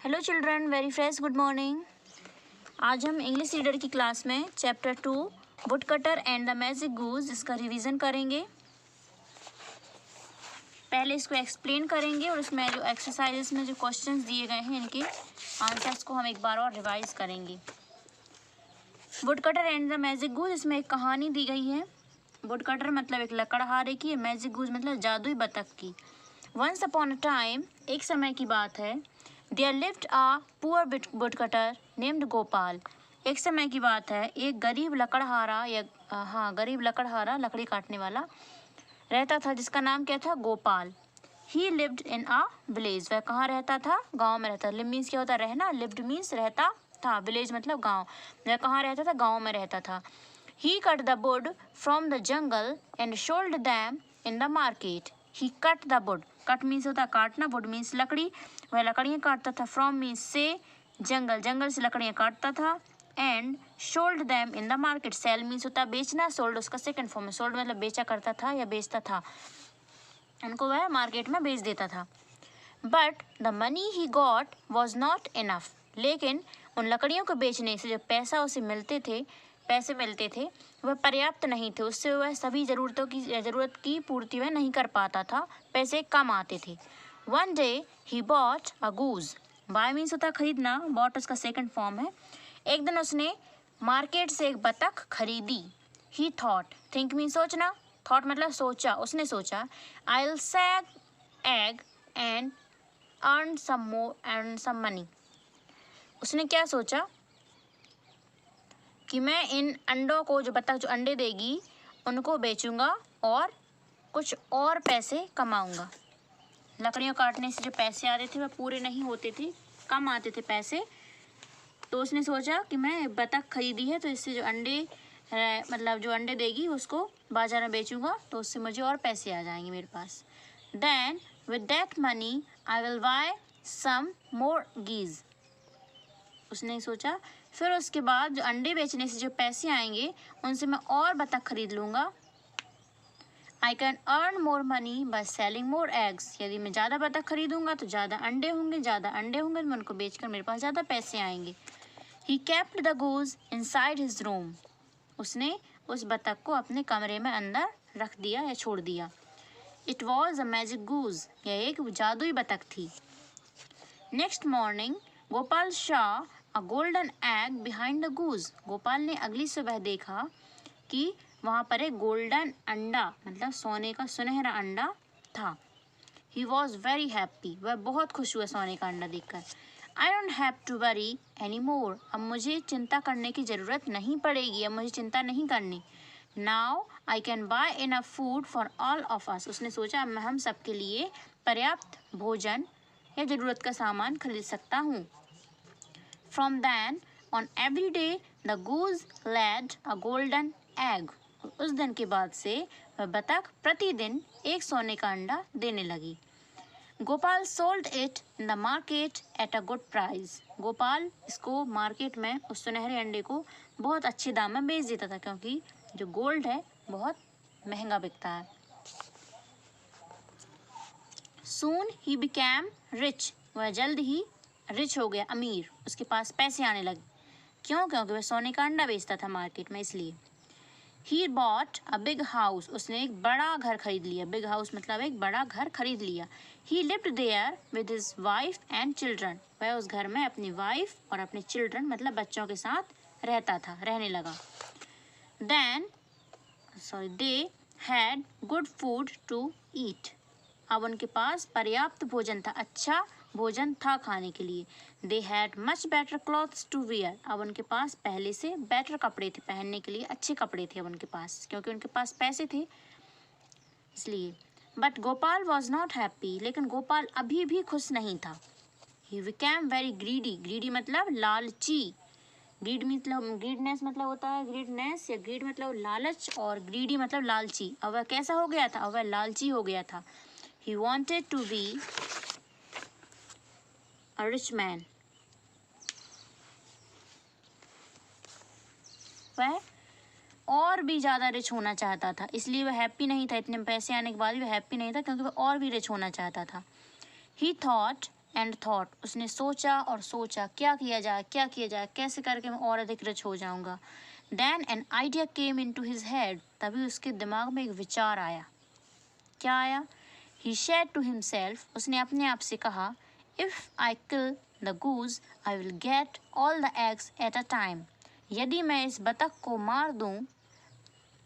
Hello children, very fresh good morning. आज हम English reader की क्लास में chapter 2 wood cutter and the magic goose इसका revision करेंगे। पहले इसको एक्सप्लेन करेंगे और इसमें जो एक्सरसाइजेस में जो क्वेश्चंस दिए गए हैं इनके आंसर्स को हम एक बार और रिवाइज करेंगे। Wood cutter and the magic goose, इसमें एक कहानी दी गई है। वुड कटर मतलब एक लकड़हारे की, मैजिक गूज मतलब जादुई बतख की। वंस अपॉन अ टाइम, एक समय की बात है। There lived a poor woodcutter named Gopal. एक समय की बात है, एक गरीब लकड़हारा लकड़ी काटने वाला रहता था जिसका नाम क्या था? Gopal. He lived in a village। वह कहाँ रहता था? गांव में रहता। लिव मीन्स क्या होता है? रहना। lived मीन्स रहता था। विलेज मतलब गांव। वह कहाँ रहता था? गांव में रहता था। He cut the wood from the jungle and sold them in the market। He cut the wood। Cut means होता है काटना, वुड मीन्स लकड़ी। वह लकड़ियाँ काटता था, फ्रॉम मीन्स से, जंगल से लकड़ियाँ काटता था। And sold them in the market. Sell means होता है बेचना, सोल्ड उसका सेकंड फॉर्म है। सोल्ड मतलब बेचा करता था या बेचता था, उनको वह मार्केट में बेच देता था। But the money he got was not enough. लेकिन उन लकड़ियों को बेचने से जो पैसे मिलते थे वह पर्याप्त नहीं थे। उससे वह सभी ज़रूरत की पूर्ति वह नहीं कर पाता था, पैसे कम आते थे। One day he bought a goose. Bye means होता है खरीदना, बॉट उसका सेकंड फॉर्म है। एक दिन उसने मार्केट से एक बतख खरीदी। ही थॉट, थिंक मीन्स सोचना, थॉट मतलब सोचा, उसने सोचा, I will sell egg and earn some money. उसने क्या सोचा कि मैं इन अंडों को, जो बतख जो अंडे देगी उनको बेचूंगा और कुछ और पैसे कमाऊंगा। लकड़ियों काटने से जो पैसे आते थे वह पूरे नहीं होते थे, कम आते थे पैसे। तो उसने सोचा कि मैं बतख खरीदी है तो इससे जो अंडे मतलब जो अंडे देगी उसको बाजार में बेचूंगा तो उससे मुझे और पैसे आ जाएंगे मेरे पास। Then with that money I will buy some more geese. उसने सोचा फिर उसके बाद जो अंडे बेचने से जो पैसे आएंगे उनसे मैं और बतख खरीद लूँगा। I can earn more money by selling more eggs. यदि मैं ज़्यादा बतख खरीदूँगा तो ज़्यादा अंडे होंगे तो मैं उनको बेचकर मेरे पास ज़्यादा पैसे आएंगे। He kept the goose inside his room. उसने उस बतख को अपने कमरे में अंदर रख दिया या छोड़ दिया। It was a magic goose. यह एक जादुई बतख थी। Next morning Gopal saw a golden egg behind the goose. Gopal ने अगली सुबह देखा कि वहाँ पर एक गोल्डन अंडा मतलब सोने का सुनहरा अंडा था। He was very happy. वह बहुत खुश हुआ सोने का अंडा देखकर। I don't have to worry any more. अब मुझे चिंता करने की ज़रूरत नहीं पड़ेगी, अब मुझे चिंता नहीं करनी। Now I can buy enough food for all of us. उसने सोचा अब मैं हम सबके लिए पर्याप्त भोजन या ज़रूरत का सामान खरीद सकता हूँ। From then on every day the goose laid a golden egg। उस दिन के बाद से वह बतख प्रतिदिन एक सोने का अंडा देने लगी। Gopal sold it in the market at a good price. Gopal इसको मार्केट में उस सुनहरे अंडे को बहुत अच्छे दाम में बेच देता था क्योंकि जो गोल्ड है बहुत महंगा बिकता है। Soon he became rich। वह जल्द ही रिच हो गया, अमीर, उसके पास पैसे आने लगे। क्यों? क्योंकि वह सोने का अंडा बेचता था मार्केट में, इसलिए। ही बॉट अ बिग हाउस। उसने एक बड़ा घर खरीद लिया। बिग हाउस मतलब एक बड़ा घर खरीद लिया। He lived there with his wife and children. वह उस घर में अपनी वाइफ और अपने चिल्ड्रन मतलब बच्चों के साथ रहने लगा। They had good food to eat. अब उनके पास पर्याप्त भोजन था, अच्छा भोजन था खाने के लिए। They had much better clothes to wear. अब उनके पास पहले से बेटर कपड़े थे, पहनने के लिए अच्छे कपड़े थे अब उनके पास क्योंकि उनके पास पैसे थे इसलिए। But Gopal was not happy. लेकिन गोपाल अभी भी खुश नहीं था। He became very greedy. Greedy मतलब लालची। ग्रीडनेस मतलब होता है ग्रीडनेस या ग्रीड मतलब लालच और ग्रीडी मतलब लालची। अब वह कैसा हो गया था? अब वह लालची हो गया था। He wanted to be a rich man। वह और भी ज़्यादा रिच होना चाहता था, इसलिए वह हैप्पी नहीं था। इतने पैसे आने के बाद भी वह हैप्पी नहीं था क्योंकि वह और भी रिच होना चाहता था। He thought एंड थॉट, उसने सोचा और सोचा क्या किया जाए, कैसे करके मैं और अधिक रिच हो जाऊंगा। Then an idea came into his head, तभी उसके दिमाग में एक विचार आया। क्या आया? ही सेड टू हिमसेल्फ, उसने अपने आप से कहा, if I kill the goose I will get all the eggs at a time, यदि मैं इस बतख को मार दूं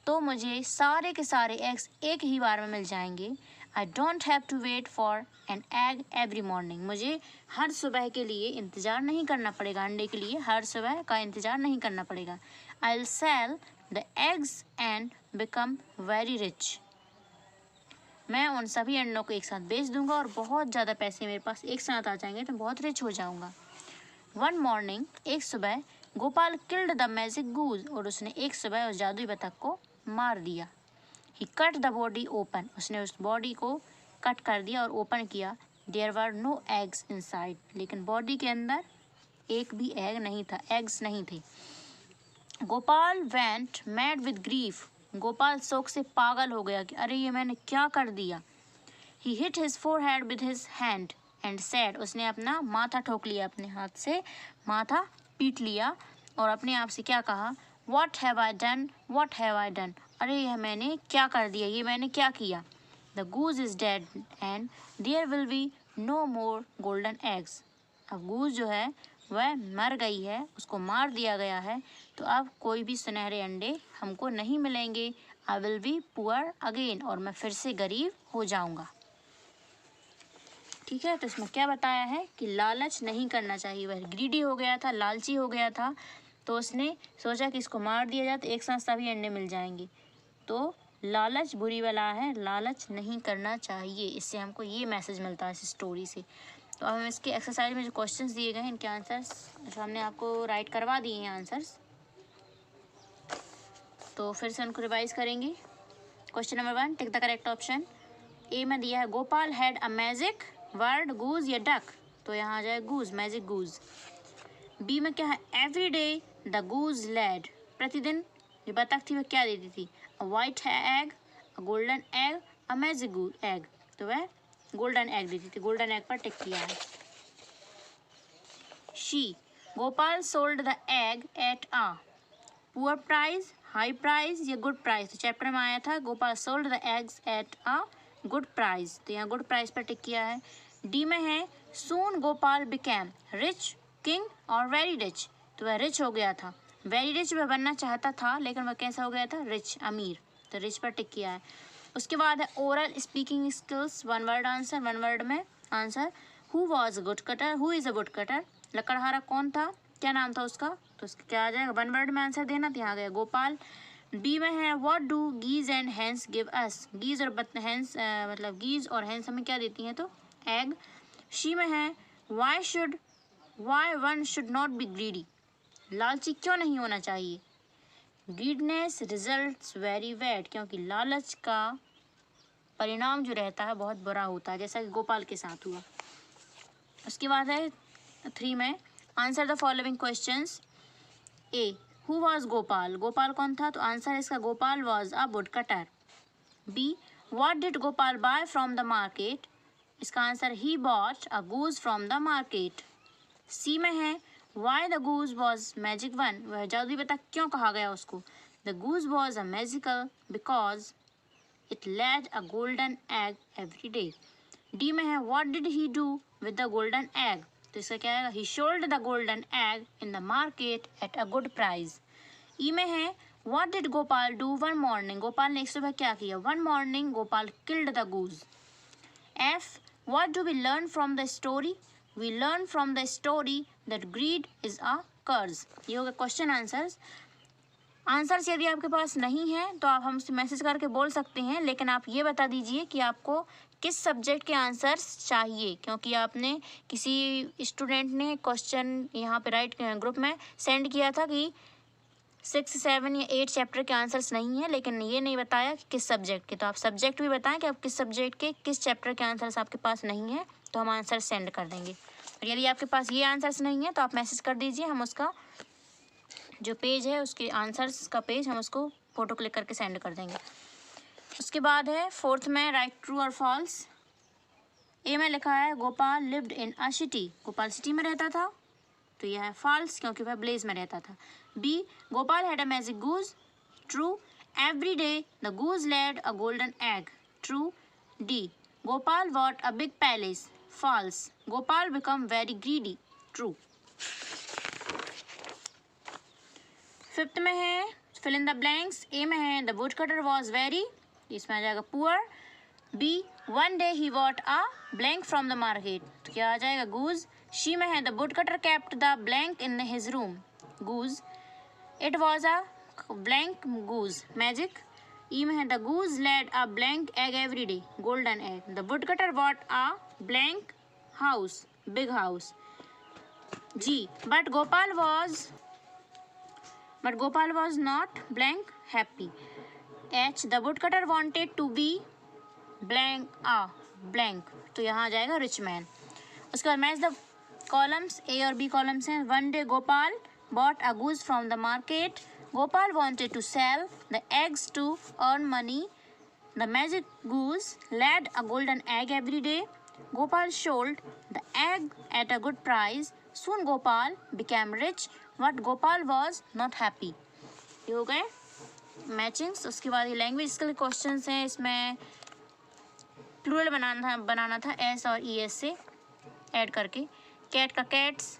तो मुझे सारे के सारे एग्स एक ही बार में मिल जाएंगे। I don't have to wait for an egg every morning, मुझे हर सुबह के लिए इंतज़ार नहीं करना पड़ेगा, अंडे के लिए हर सुबह का इंतज़ार नहीं करना पड़ेगा। I will sell the eggs and become very rich, मैं उन सभी अंडों को एक साथ बेच दूंगा और बहुत ज़्यादा पैसे मेरे पास एक साथ आ जाएंगे तो बहुत रिच हो जाऊंगा। वन मॉर्निंग, एक सुबह, गोपाल किल्ड द मैजिक गूज, और उसने एक सुबह उस जादुई बतख को मार दिया। ही कट द बॉडी ओपन, उसने उस बॉडी को कट कर दिया और ओपन किया। There were no eggs inside, लेकिन बॉडी के अंदर एक भी एग नहीं था, एग्स नहीं थे। Gopal went mad with grief, Gopal शोक से पागल हो गया कि अरे ये मैंने क्या कर दिया। He hit his forehead with his hand and said, उसने अपना माथा ठोक लिया, अपने हाथ से माथा पीट लिया और अपने आप से क्या कहा, what have I done, what have I done, अरे यह मैंने क्या कर दिया, ये मैंने क्या किया। The goose is dead and there will be no more golden eggs, अब गूज जो है वह मर गई है, उसको मार दिया गया है, तो अब कोई भी सुनहरे अंडे हमको नहीं मिलेंगे। I will be poor again, और मैं फिर से गरीब हो जाऊंगा। ठीक है, तो इसमें क्या बताया है कि लालच नहीं करना चाहिए, वह ग्रीडी हो गया था, लालची हो गया था, तो उसने सोचा कि इसको मार दिया जाए तो एक साथ सभी अंडे मिल जाएंगे। तो लालच बुरी बला है, लालच नहीं करना चाहिए, इससे हमको ये मैसेज मिलता है इस स्टोरी से। तो अब हम इसके एक्सरसाइज में जो क्वेश्चंस दिए गए हैं इनके आंसर्स हमने आपको राइट करवा दिए हैं आंसर्स, तो फिर से उनको रिवाइज करेंगे। Question number 1, tick the correct option. A में दिया है Gopal had a magic word goose या डक, तो यहाँ आ जाए गूज, मैजिक गूज। बी में क्या है, every day the goose laid, प्रतिदिन जो बतख थी वह क्या देती थी, a white egg, a golden egg, a magic egg, तो वह गोल्डन एग देती थी, गोल्डन एग पर टिक किया है। C, Gopal sold the egg at a poor price, high price या गुड प्राइस, तो चैप्टर में आया था Gopal sold the eggs at a good price, तो यहाँ गुड प्राइस पर टिक किया है। डी में है सून गोपाल बिकेम रिच किंग और वेरी रिच, तो वह रिच हो गया था, वेरी रिच वह बनना चाहता था लेकिन वह कैसा हो गया था, रिच, अमीर, तो रिच पर टिक किया है। उसके बाद है oral speaking skills, one word answer, one word में answer. Who was a wood cutter, who is a wood cutter, लकड़हारा कौन था, क्या नाम था उसका, तो उसका क्या आ जाएगा, वन वर्ड में आंसर देना, तो यहाँ गया गोपाल। बी में है what do geese and hens give us, geese और हैंस मतलब गीज और हैंस हमें क्या देती हैं, तो एग। शी में है why one should not be greedy, लालची क्यों नहीं होना चाहिए। ग्रीडनेस रिजल्ट्स वेरी बैड, क्योंकि लालच का परिणाम जो रहता है बहुत बुरा होता है, जैसा कि गोपाल के साथ हुआ। उसके बाद है 3 में answer the following questions. A, who was Gopal, Gopal कौन था, तो आंसर इसका Gopal was a wood cutter. B, what did Gopal buy from the market, इसका answer he bought a goose from the market. C में है why the goose was magic one, वह जादुई बतख क्यों कहा गया उसको, the goose was a magical because it laid a golden egg every day. D में है what did he do with the golden egg, तो इसका क्या है, he sold the golden egg in the market at a good price. E में है what did Gopal do one morning, Gopal ने एक सुबह क्या किया, one morning Gopal killed the goose. F, what do we learn from the story, we learn from the story that greed is a curse. ये हो गया क्वेश्चन आंसर्स। आंसर्स यदि आपके पास नहीं है तो आप हमसे मैसेज करके बोल सकते हैं, लेकिन आप ये बता दीजिए कि आपको किस सब्जेक्ट के आंसर्स चाहिए, क्योंकि आपने किसी स्टूडेंट ने क्वेश्चन यहाँ पे राइट ग्रुप में सेंड किया था कि 6, 7 या 8 चैप्टर के आंसर्स नहीं है, लेकिन ये नहीं बताया कि किस सब्जेक्ट के, तो आप सब्जेक्ट भी बताएं कि आप किस सब्जेक्ट के किस चैप्टर के आंसर्स आपके पास नहीं है, तो हम आंसर सेंड कर देंगे। और यदि आपके पास ये आंसर्स नहीं है तो आप मैसेज कर दीजिए, हम उसका जो पेज है उसके आंसर्स का पेज हम उसको फ़ोटो क्लिक करके सेंड कर देंगे। उसके बाद है 4th में राइट ट्रू और फॉल्स। ए में लिखा है Gopal lived in a city, Gopal city में रहता था, तो यह है फॉल्स क्योंकि वह ब्लेज में रहता था। B, Gopal had a magic goose, true, every day the goose laid a golden egg, true. D, Gopal bought a big palace, false, Gopal become very greedy, true. Fifth में है fill in the blanks. A में है the wood cutter was very, इसमें आ जाएगा poor. B, one day he bought a blank from the market, तो क्या आ जाएगा गूज। शी में है the wood cutter kept the blank in his room, goose. It was a blank goose, magic. E में है the goose laid a blank egg every day, golden egg. The wood cutter what a blank house, big house. G, but Gopal was not blank happy. H, the woodcutter wanted to be blank, तो यहाँ आ जाएगा rich man। उसके बाद match the columns, ए और B columns हैं। One day Gopal bought a goose from the market. Gopal wanted to sell the eggs to earn money. The magic goose laid a golden egg every day. Gopal sold the egg at a good price. Soon Gopal became rich, but Gopal was not happy. ये हो गए matchings. उसके बाद ये language के लिए questions हैं। इसमें प्लूरल बनाना था एस और ई एस से ऐड करके। कैट का कैट्स,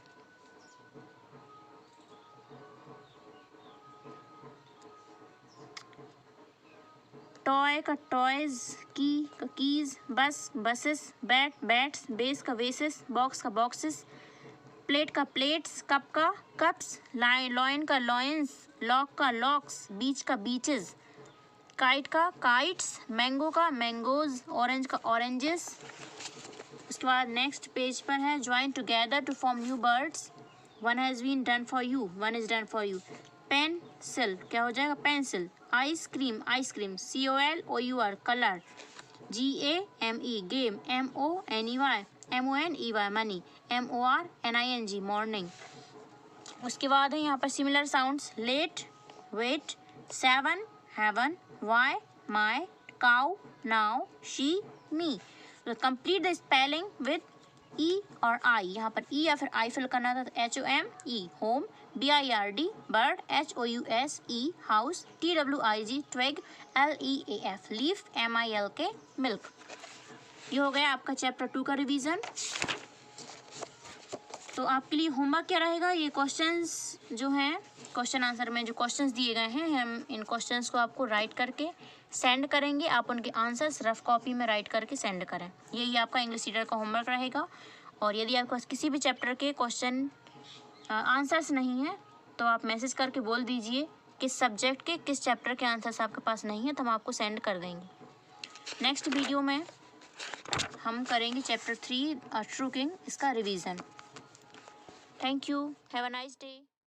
टॉय का टॉयज, की key keys, bus buses, bat bats, base का वेसेस, बॉक्स का बॉक्सेस, प्लेट का प्लेट्स, कप का कप्स, लॉयन का लॉयंस, लॉक का लॉक्स, बीच का बीचेस, काइट का काइट्स, मैंगो का मैंगोज, ऑरेंज का ऑरेंजेस। उसके बाद नेक्स्ट पेज पर है join together to form new words. One has been done for you, one is done for you. Pencil क्या हो जाएगा pencil. Ice cream ice cream, COLOUR colour. GAME game, MONEY MONEY money, MORNING morning. उसके बाद है यहाँ पर similar sounds let, wet, seven, heaven, why, my, cow, now, she, me. तो complete the spelling with E और आई। यहाँ पर ई या फिर आई फिल करना था, तो HOME home, BIRD bird, HOUSE house, TWIG twig, LEAF leaf, MILK milk. ये हो गया आपका चैप्टर 2 का रिवीजन। तो आपके लिए होमवर्क क्या रहेगा, ये क्वेश्चंस जो हैं क्वेश्चन आंसर में जो क्वेश्चंस दिए गए हैं, हम इन क्वेश्चंस को आपको राइट करके सेंड करेंगे। आप उनके आंसर्स रफ कॉपी में राइट करके सेंड करें। यही आपका इंग्लिश रीडर का होमवर्क रहेगा। और यदि आपके पास किसी भी चैप्टर के क्वेश्चन आंसर्स नहीं है तो आप मैसेज करके बोल दीजिए किस सब्जेक्ट के किस चैप्टर के आंसर्स आपके पास नहीं है, तो हम आपको सेंड कर देंगे। नेक्स्ट वीडियो में हम करेंगे चैप्टर 3 ट्रू किंग, इसका revision. Thank you, have a nice day.